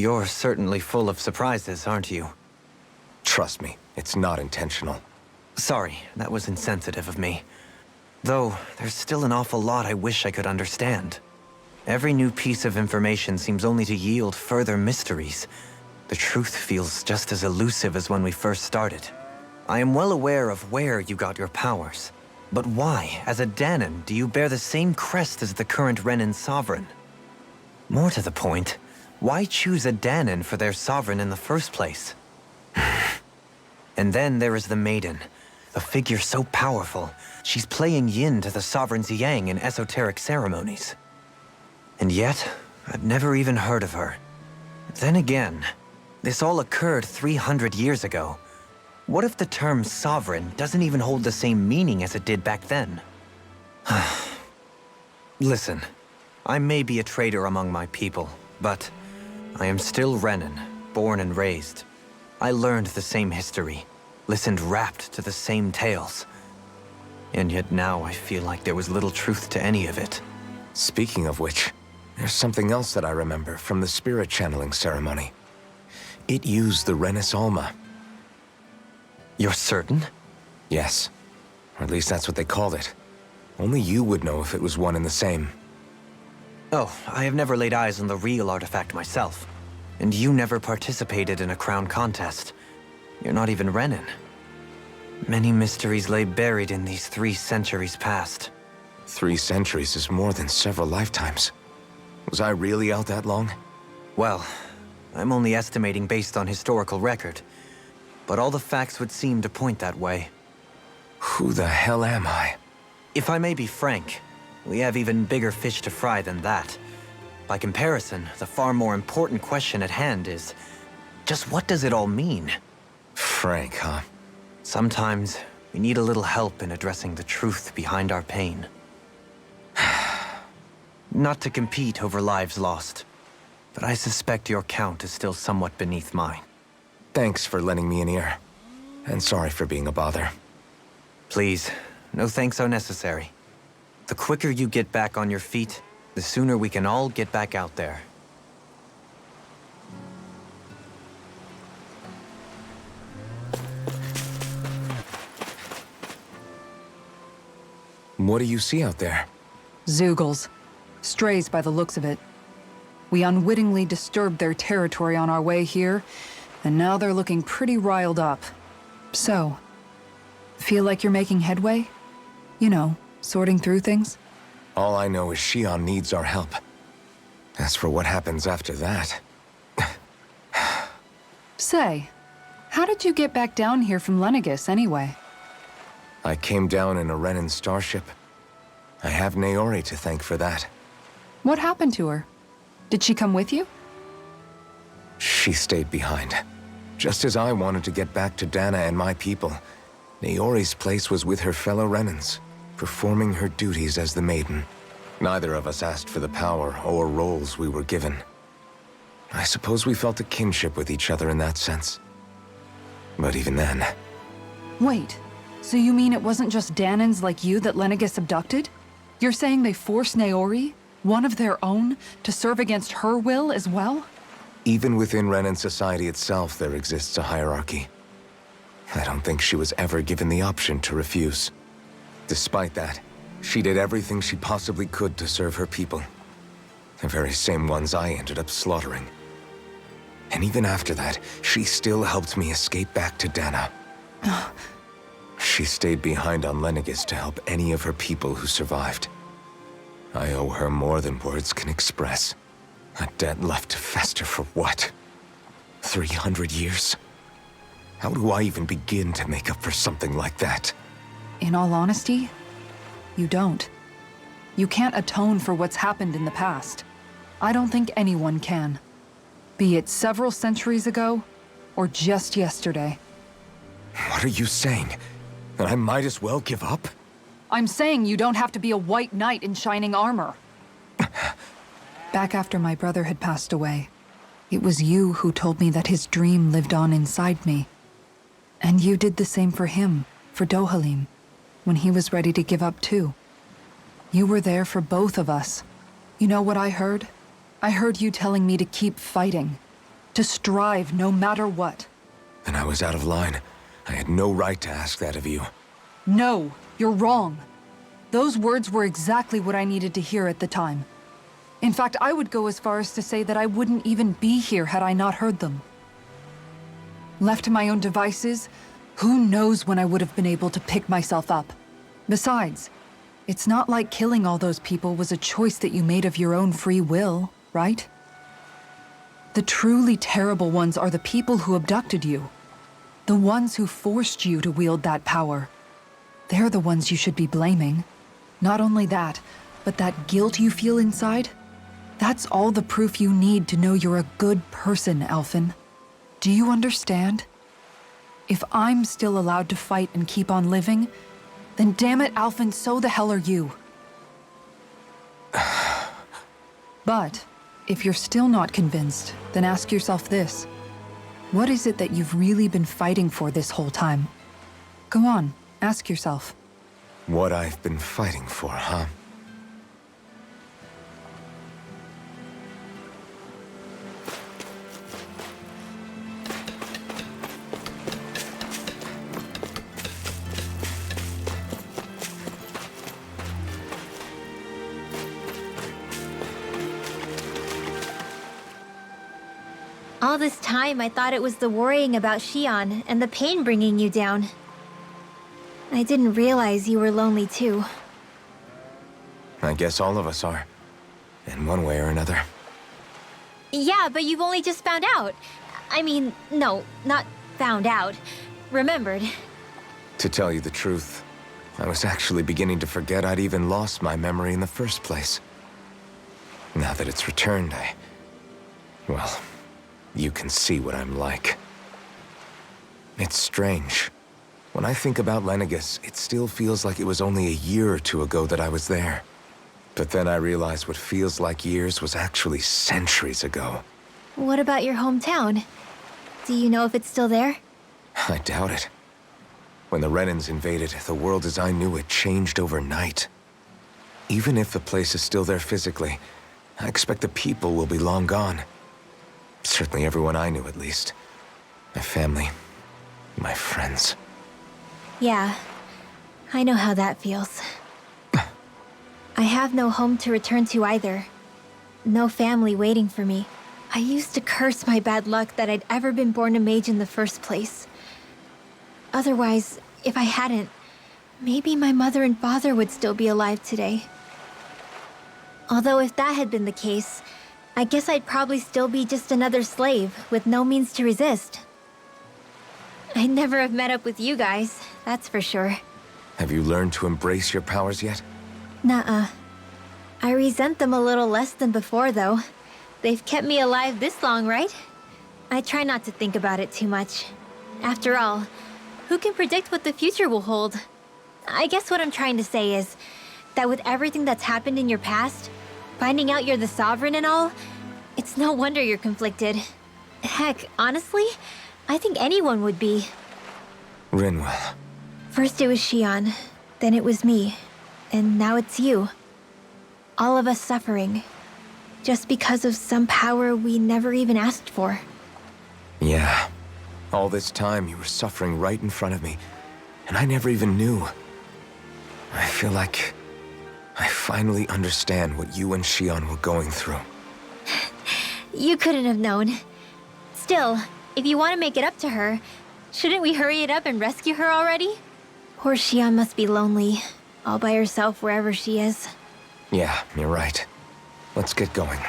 You're certainly full of surprises, aren't you? Trust me, it's not intentional. Sorry, that was insensitive of me. Though, there's still an awful lot I wish I could understand. Every new piece of information seems only to yield further mysteries. The truth feels just as elusive as when we first started. I am well aware of where you got your powers. But why, as a Dahnan, do you bear the same crest as the current Renan sovereign? More to the point, why choose a Dahnan for their sovereign in the first place? And then there is the Maiden, a figure so powerful, she's playing yin to the sovereign's yang in esoteric ceremonies. And yet, I've never even heard of her. Then again, this all occurred 300 years ago. What if the term sovereign doesn't even hold the same meaning as it did back then? Listen, I may be a traitor among my people, but I am still Renan, born and raised. I learned the same history, listened rapt to the same tales. And yet now I feel like there was little truth to any of it. Speaking of which, there's something else that I remember from the spirit channeling ceremony. It used the Renis Alma. You're certain? Yes. Or at least that's what they called it. Only you would know if it was one and the same. Oh, I have never laid eyes on the real artifact myself. And you never participated in a crown contest. You're not even Renan. Many mysteries lay buried in these 3 centuries past. 3 centuries is more than several lifetimes. Was I really out that long? Well, I'm only estimating based on historical record. But all the facts would seem to point that way. Who the hell am I? If I may be frank, we have even bigger fish to fry than that. By comparison, the far more important question at hand is, just what does it all mean? Frank, huh? Sometimes, we need a little help in addressing the truth behind our pain. Not to compete over lives lost, but I suspect your count is still somewhat beneath mine. Thanks for lending me an ear. And sorry for being a bother. Please, no thanks are necessary. The quicker you get back on your feet, the sooner we can all get back out there. What do you see out there? Zeugles. Strays by the looks of it. We unwittingly disturbed their territory on our way here, and now they're looking pretty riled up. So, feel like you're making headway? You know, sorting through things? All I know is Xion needs our help. As for what happens after that... Say, how did you get back down here from Lenegis anyway? I came down in a Renan starship. I have Naori to thank for that. What happened to her? Did she come with you? She stayed behind. Just as I wanted to get back to Dana and my people, Naori's place was with her fellow Renans, performing her duties as the Maiden. Neither of us asked for the power or roles we were given. I suppose we felt a kinship with each other in that sense. But even then... Wait, so you mean it wasn't just Dahnans like you that Lenegis abducted? You're saying they forced Naori, one of their own, to serve against her will as well? Even within Renan society itself, there exists a hierarchy. I don't think she was ever given the option to refuse. Despite that, she did everything she possibly could to serve her people. The very same ones I ended up slaughtering. And even after that, she still helped me escape back to Dana. She stayed behind on Lenegis to help any of her people who survived. I owe her more than words can express. A debt left to fester for what? 300 years? How do I even begin to make up for something like that? In all honesty, you don't. You can't atone for what's happened in the past. I don't think anyone can. Be it several centuries ago, or just yesterday. What are you saying? That I might as well give up? I'm saying you don't have to be a white knight in shining armor. Back after my brother had passed away, it was you who told me that his dream lived on inside me. And you did the same for him, for Dohalim, when he was ready to give up too. You were there for both of us. You know what I heard? I heard you telling me to keep fighting. To strive no matter what. And I was out of line. I had no right to ask that of you. No, you're wrong. Those words were exactly what I needed to hear at the time. In fact, I would go as far as to say that I wouldn't even be here had I not heard them. Left to my own devices, who knows when I would have been able to pick myself up. Besides, it's not like killing all those people was a choice that you made of your own free will, right? The truly terrible ones are the people who abducted you. The ones who forced you to wield that power. They're the ones you should be blaming. Not only that, but that guilt you feel inside, that's all the proof you need to know you're a good person, Alphen. Do you understand? If I'm still allowed to fight and keep on living, then damn it, Alphen, so the hell are you. But, if you're still not convinced, then ask yourself this. What is it that you've really been fighting for this whole time? Go on, ask yourself. What I've been fighting for, huh? All this time, I thought it was the worrying about Xion and the pain bringing you down. I didn't realize you were lonely too. I guess all of us are. In one way or another. Yeah, but you've only just found out. I mean, no, not found out. Remembered. To tell you the truth, I was actually beginning to forget I'd even lost my memory in the first place. Now that it's returned, well, you can see what I'm like. It's strange. When I think about Lenegis, it still feels like it was only a year or two ago that I was there. But then I realized what feels like years was actually centuries ago. What about your hometown? Do you know if it's still there? I doubt it. When the Renans invaded, the world as I knew it changed overnight. Even if the place is still there physically, I expect the people will be long gone. Certainly everyone I knew, at least. My family, my friends. Yeah, I know how that feels. I have no home to return to either. No family waiting for me. I used to curse my bad luck that I'd ever been born a mage in the first place. Otherwise, if I hadn't, maybe my mother and father would still be alive today. Although if that had been the case, I guess I'd probably still be just another slave with no means to resist. I'd never have met up with you guys, that's for sure. Have you learned to embrace your powers yet? Nuh-uh. I resent them a little less than before, though. They've kept me alive this long, right? I try not to think about it too much. After all, who can predict what the future will hold? I guess what I'm trying to say is that with everything that's happened in your past, finding out you're the Sovereign and all, it's no wonder you're conflicted. Heck, honestly, I think anyone would be. Rinwell. First it was Xion, then it was me, and now it's you. All of us suffering, just because of some power we never even asked for. Yeah. All this time you were suffering right in front of me, and I never even knew. I feel like I finally understand what you and Xion were going through. You couldn't have known. Still, if you want to make it up to her, shouldn't we hurry it up and rescue her already? Poor Xion must be lonely, all by herself wherever she is. Yeah, you're right. Let's get going.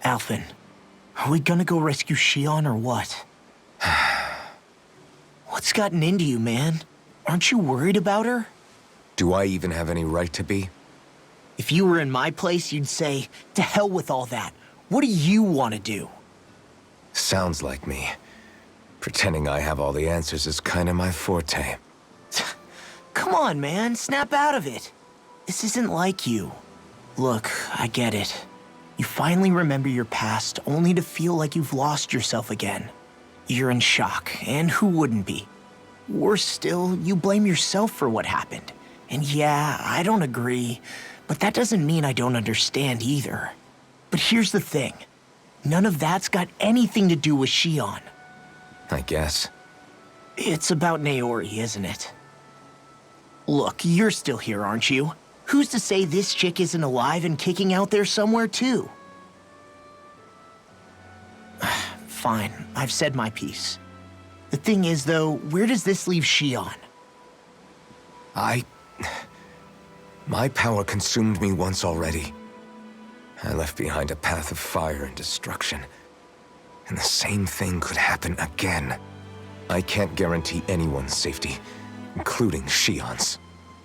Alphen, are we gonna go rescue Xion or what? What's gotten into you, man? Aren't you worried about her? Do I even have any right to be? If you were in my place, you'd say, to hell with all that. What do you want to do? Sounds like me. Pretending I have all the answers is kind of my forte. Come on, man, snap out of it. This isn't like you. Look, I get it. You finally remember your past, only to feel like you've lost yourself again. You're in shock, and who wouldn't be? Worse still, you blame yourself for what happened. And yeah, I don't agree, but that doesn't mean I don't understand either. But here's the thing. None of that's got anything to do with Shion. I guess. It's about Naori, isn't it? Look, you're still here, aren't you? Who's to say this chick isn't alive and kicking out there somewhere, too? Fine, I've said my piece. The thing is, though, where does this leave Shion? My power consumed me once already. I left behind a path of fire and destruction. And the same thing could happen again. I can't guarantee anyone's safety, including Shion's.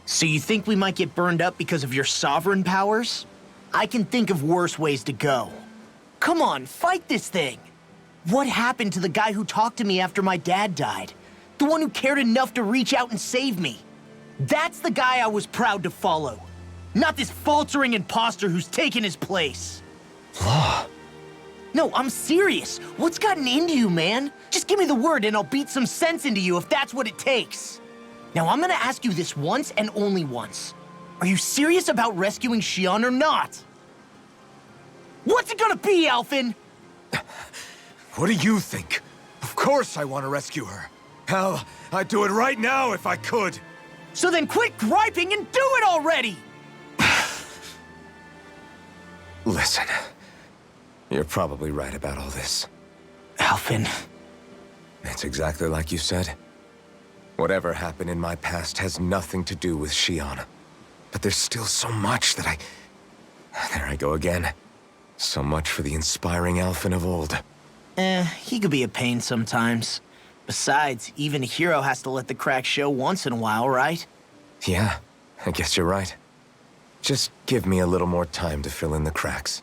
So you think we might get burned up because of your sovereign powers? I can think of worse ways to go. Come on, fight this thing! What happened to the guy who talked to me after my dad died? The one who cared enough to reach out and save me? That's the guy I was proud to follow. Not this faltering imposter who's taken his place. Law. No, I'm serious. What's gotten into you, man? Just give me the word and I'll beat some sense into you if that's what it takes. Now, I'm gonna ask you this once and only once. Are you serious about rescuing Shion or not? What's it gonna be, Alphen? What do you think? Of course I want to rescue her. Hell, I'd do it right now if I could. So then quit griping and do it already! Listen, you're probably right about all this. Alphen. It's exactly like you said. Whatever happened in my past has nothing to do with Shion. But there's still so much that There I go again. So much for the inspiring Alphen of old. He could be a pain sometimes. Besides, even a hero has to let the cracks show once in a while, right? Yeah, I guess you're right. Just give me a little more time to fill in the cracks.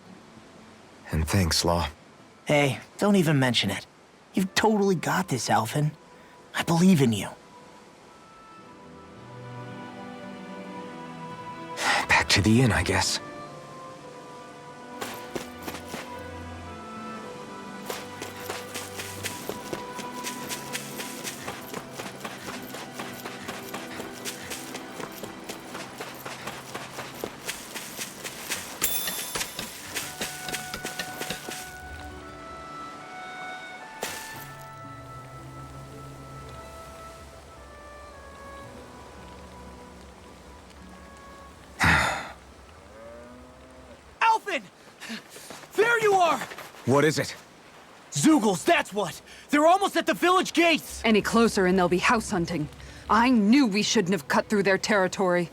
And thanks, Law. Hey, don't even mention it. You've totally got this, Alphen. I believe in you. Back to the inn, I guess. Alphen! There you are! What is it? Zeugles, that's what! They're almost at the village gates! Any closer and they'll be house hunting. I knew we shouldn't have cut through their territory.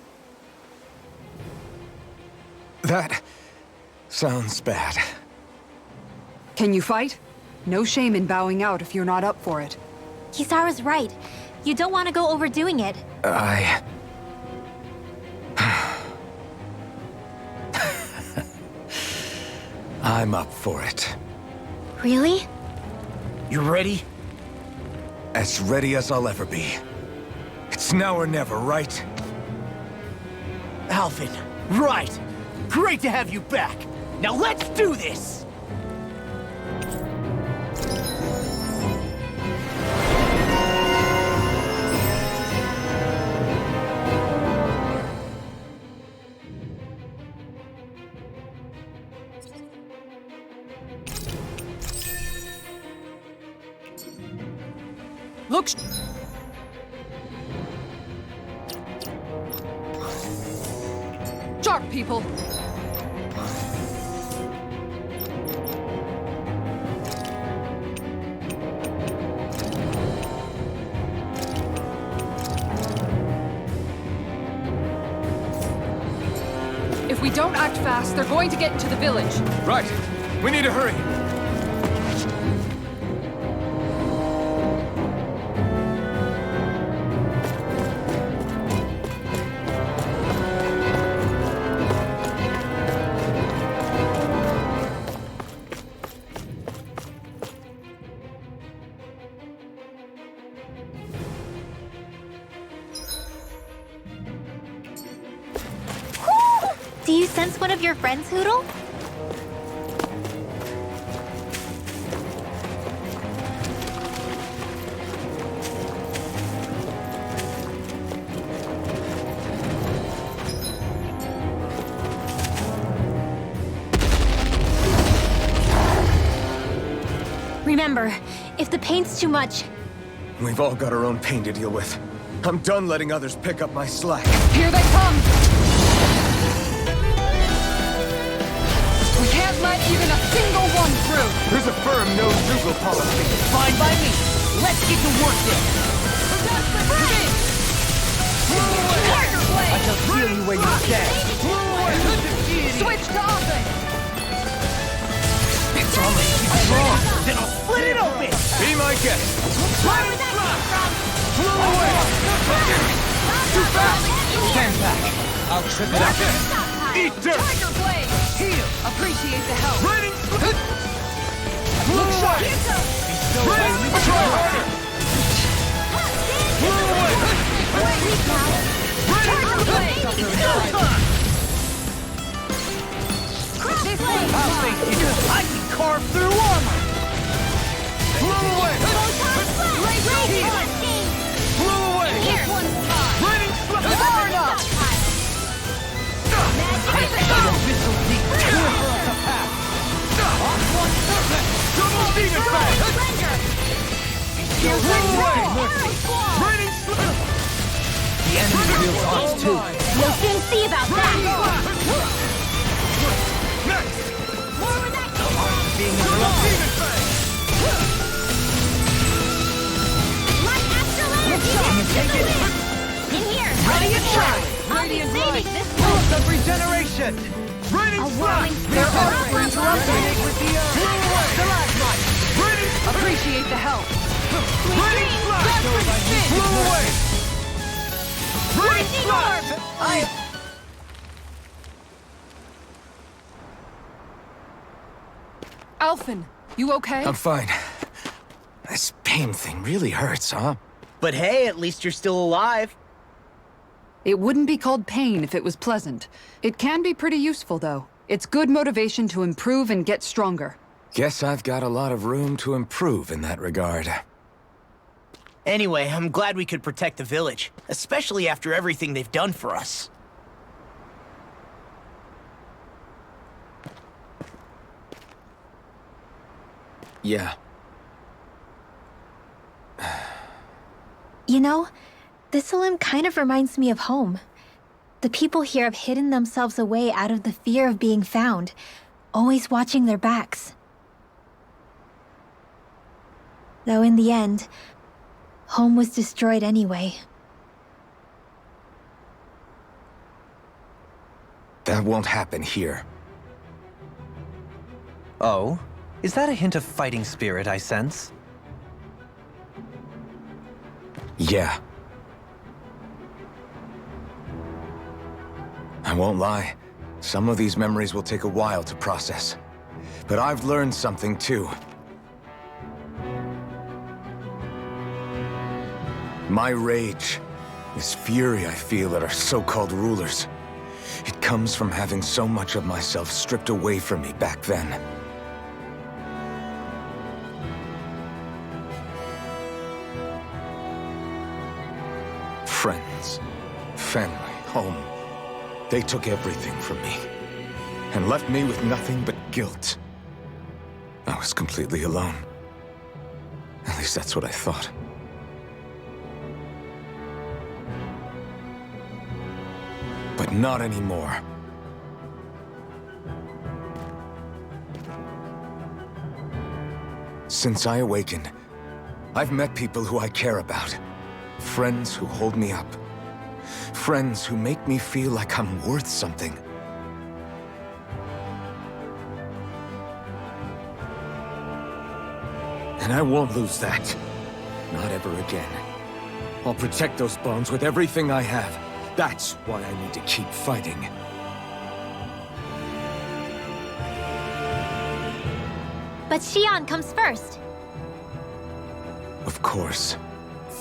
That sounds bad. Can you fight? No shame in bowing out if you're not up for it. Kisara's right. You don't want to go overdoing it. I'm up for it. Really? You ready? As ready as I'll ever be. It's now or never, right? Alphen, right! Great to have you back! Now let's do this! Look! Sharp, people! If we don't act fast, they're going to get into the village. Right. We need to hurry. Do you sense one of your friends, Hootle? Remember, if the pain's too much, We've all got our own pain to deal with. I'm done letting others pick up my slack. Here they come! We can't let even a single one through! There's a firm no-Zoogle policy. Fine by me. Let's get to work then. Tiger Blade! I can feel you where you stand. Switch to offense! It's almost too strong. Then I'll split it open. Be my guest. where would that come from? Flew away! Too fast! Stand back. I'll trip it up. Eat dirt! Tiger Blade! Heal. Appreciate the help. Raining Look sharp. Be so Raining try harder! Flew away! Tiger Blade! It's go time. This I'll one's face you. I can carve through armor. Flew away! Flew away! This one's mine! Raining Varna! Missile deep. Clear for us a path. Double demon fang! Here's Flew away! the Raining The enemy feels ours too. We'll soon see about that! Next! Where would that come from? Being Double interrupted. demon fang! Light astral energy! Take it. In here! Ready and try. I'll be saving this one! Pulse of regeneration. Raining A slash! whirling They're circle all of interrupted with the stalagmite. Raining Appreciate the help. Raining slash! Flew away! Raining slash! Alphen, you okay? I'm fine. This pain thing really hurts, huh? But hey, at least you're still alive. It wouldn't be called pain if it was pleasant. It can be pretty useful, though. It's good motivation to improve and get stronger. Guess I've got a lot of room to improve in that regard. Anyway, I'm glad we could protect the village, especially after everything they've done for us. Yeah. You know, Thistleum kind of reminds me of home. The people here have hidden themselves away out of the fear of being found, always watching their backs. Though in the end, home was destroyed anyway. That won't happen here. Oh? Is that a hint of fighting spirit I sense? Yeah. I won't lie. Some of these memories will take a while to process. But I've learned something too. My rage, this fury I feel at our so-called rulers, it comes from having so much of myself stripped away from me back then. Friends, family, home. They took everything from me and left me with nothing but guilt. I was completely alone. At least that's what I thought. But not anymore. Since I awakened, I've met people who I care about. Friends who hold me up. Friends who make me feel like I'm worth something. And I won't lose that. Not ever again. I'll protect those bones with everything I have. That's why I need to keep fighting. But Xion comes first. Of course.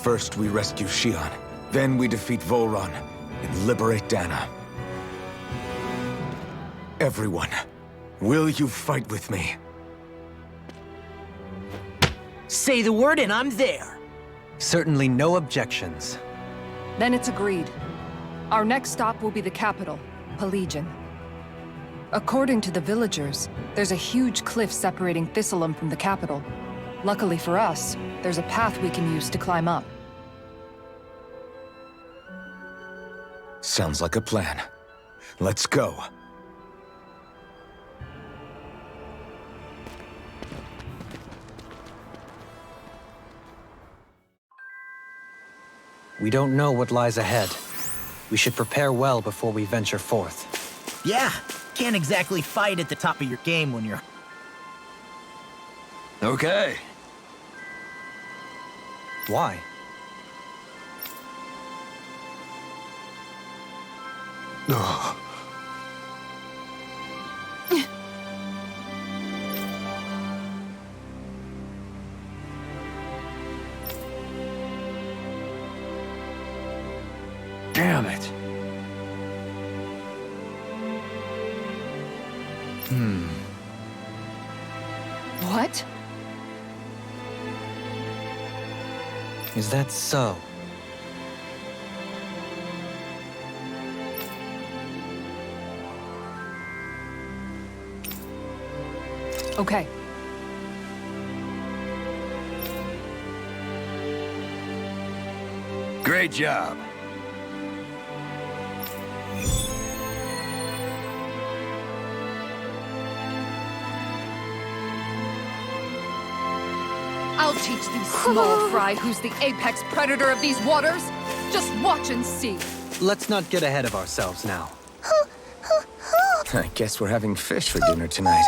First we rescue Xion, then we defeat Volron and liberate Dana. Everyone, will you fight with me? Say the word and I'm there. Certainly no objections. Then it's agreed. Our next stop will be the capital, Pelegion. According to the villagers, there's a huge cliff separating Thistleum from the capital. Luckily for us, there's a path we can use to climb up. Sounds like a plan. Let's go. We don't know what lies ahead. We should prepare well before we venture forth. Yeah, can't exactly fight at the top of your game when you're... Okay. Why? Ugh. Damn it. What? Is that so? Okay. Great job. I'll teach these small fry who's the apex predator of these waters. Just watch and see. Let's not get ahead of ourselves now. I guess we're having fish for dinner tonight.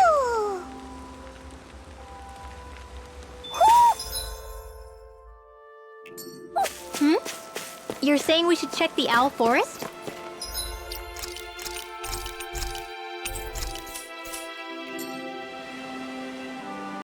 You're saying we should check the owl forest?